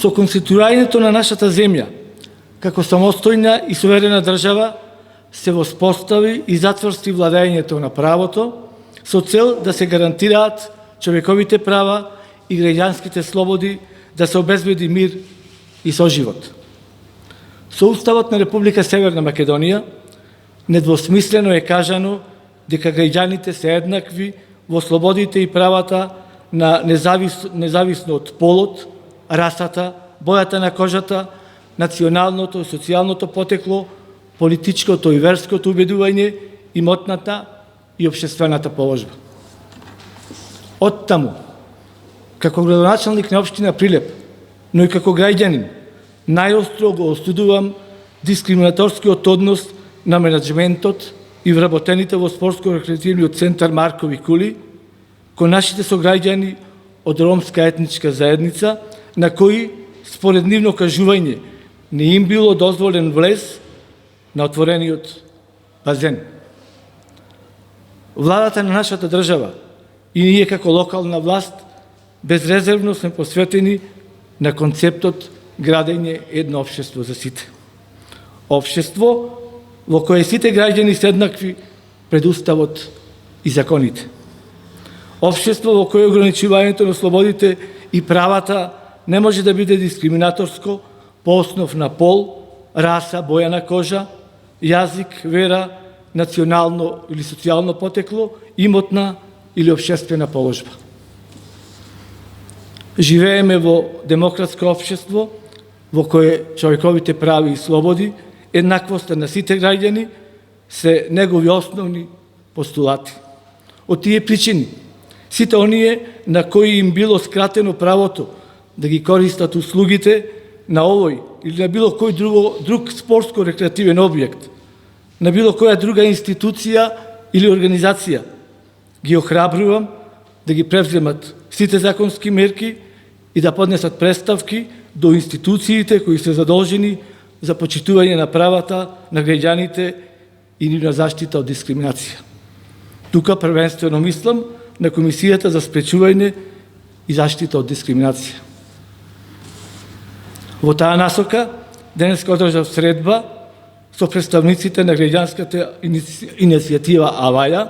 со конституирањето на нашата земја, како самостојна и суверена држава, се воспостави и затврсти владењето на правото, со цел да се гарантираат човековите права и граѓанските слободи, да се обезбеди мир и соживот. Со Уставот на Република Северна Македонија недвосмислено е кажано дека граѓаните се еднакви во слободите и правата на независно од полот, расата, бојата на кожата, националното и социјалното потекло, политичкото и верското убедување, имотната и општествената положба. Оттаму, како градоначалник на општина Прилеп, но и како граѓанин, најостро го осудувам дискриминаторскиот однос на менеджментот и вработените во спортско-рекреативниот центар Маркови кули кон нашите сограѓани од ромска етничка заедница, на кои, според нивно кажување, не им било дозволен влез на отворениот базен. Владата на нашата држава и ние како локална власт безрезервно сме посветени на концептот градење едно општество за сите. Општество во кое сите граѓани се еднакви пред Уставот и законите. Општество во кое ограничувањето на слободите и правата не може да биде дискриминаторско по основ на пол, раса, боја на кожа, јазик, вера, национално или социјално потекло, имотна или општествена положба. Живееме во демократско општество во кое човековите прави и слободи, еднаквоста на сите граѓани се негови основни постулати. Од тие причини, сите оние на кои им било скратено правото да ги користат услугите на овој или на било кој друг спортско-рекреативен објект, на било која друга институција или организација, ги охрабрувам да ги превземат сите законски мерки и да поднесат представки до институциите кои се задолжени за почитување на правата на граѓаните и на заштита од дискриминација. Тука првенствено мислам на Комисијата за спречување и заштита од дискриминација. Во таа насока, денеска одржав средба со представниците на граѓанската иницијатива Аваја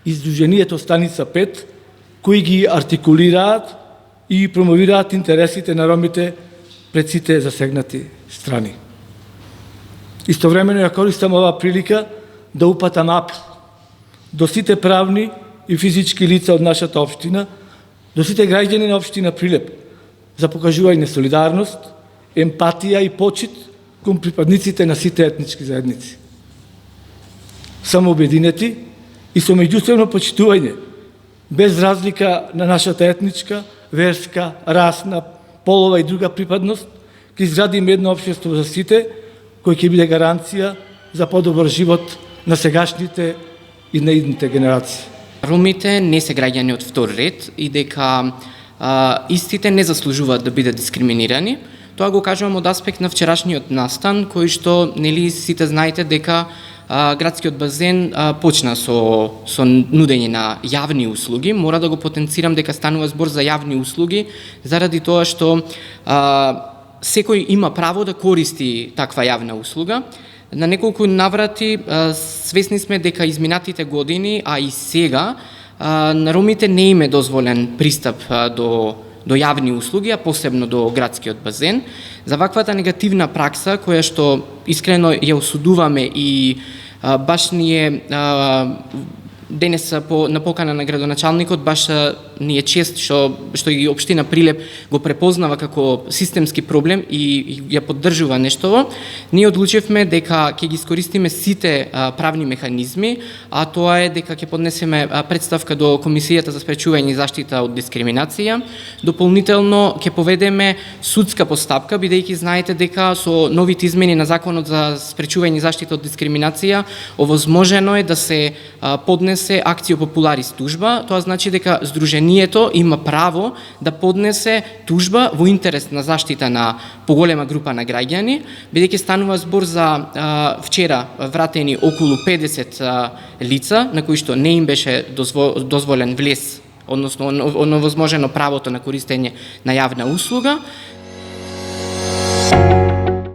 и Сдруженијето Станица 5, кои ги артикулираат и промовираат интересите на ромите пред сите засегнати страни. Истовремено ја користам оваа прилика да упатам апел до сите правни и физички лица од нашата општина, до сите граѓани на општина Прилеп за покажување солидарност, емпатија и почит кон припадниците на сите етнички заедници. Самообединети и со меѓусебно почитување, без разлика на нашата етничка, верска, расна, полова и друга припадност, ќе изградиме едно општество за сите, кој ќе биде гаранција за подобар живот на сегашните и на идните генерации. Ромите не се граѓани од втор ред и дека истите не заслужуваат да бидат дискриминирани. Тоа го кажувам од аспект на вчерашниот настан, кој што нели сите знаете дека градскиот базен почна со нудење на јавни услуги. Мора да го потенцирам дека станува збор за јавни услуги, заради тоа што секој има право да користи таква јавна услуга. На неколку наврати свесни сме дека изминатите години, а и сега, на ромите не им е дозволен пристап до јавни услуги, а посебно до градскиот базен. За ваквата негативна пракса, која што искрено ја осудуваме и баш ние денес на покана на градоначалникот баш ни е чест што и општина Прилеп го препознава како системски проблем и ја поддржува нештово. Ние одлучивме дека ќе ги искористиме сите правни механизми, а тоа е дека ќе поднесеме представка до Комисијата за спречување и заштита од дискриминација. Дополнително ќе поведеме судска постапка, бидејќи знаете дека со новите измени на Законот за спречување и заштита од дискриминација овозможено е да се поднесе акцио популарис тужба. Тоа значи дека Сдруженијето има право да поднесе тужба во интерес на заштита на поголема група на граѓани, бидејќи станува збор за вчера вратени околу 50 лица на кои што не им беше дозволен влез, односно овозможено правото на користење на јавна услуга. Thank